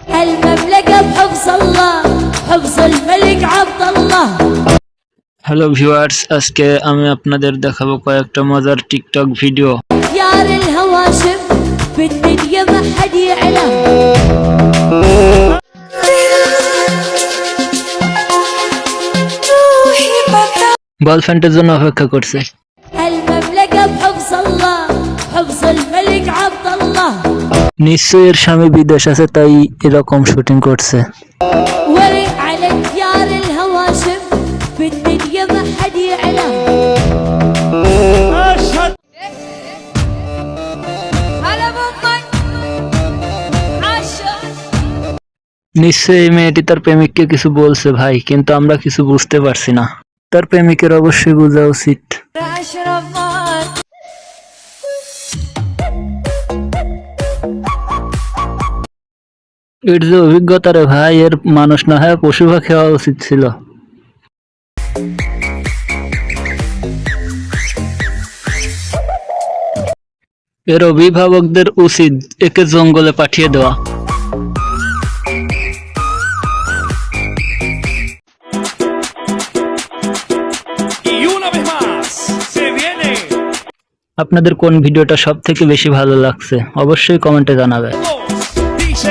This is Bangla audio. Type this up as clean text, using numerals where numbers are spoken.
المملكة بحفظ الله حفظ الملك عبد الله। হ্যালো ভিউয়ার্স, আজকে আমি আপনাদের দেখাবো কয়েকটা মজার টিকটক ভিডিও। يار الهواشم بالدنيا ما حد يعلم। বয়ফ্রেন্ডের জন্য অপেক্ষা করছে। المملكة بحفظ الله حفظ الملك عبد الله। নিশ্চয়ই এর স্বামী বিদেশ আছে, তাই এরকম শুটিং করছে। ورق على ديار الهواشم بالدنيا ما حد يعلم. هلا بامك عاشق। নিশ্চয়ই এই মেয়েটি তার প্রেমিককে কিছু বলছে ভাই, কিন্তু আমরা কিছু বুঝতে পারছি না। তার প্রেমিকের অবশ্যই বোঝা উচিত। اشرف مات এর যে অভিজ্ঞতা রে ভাই, এর মানুষ না হয় পশু পাখি হওয়া উচিত ছিল। এর অভিভাবকদের উচিত একে জঙ্গলে পাঠিয়ে দেওয়া। Y una vez más, se viene আপনাদের কোন ভিডিওটা সব থেকে বেশি ভালো লাগছে অবশ্যই কমেন্টে জানাবেন। DJ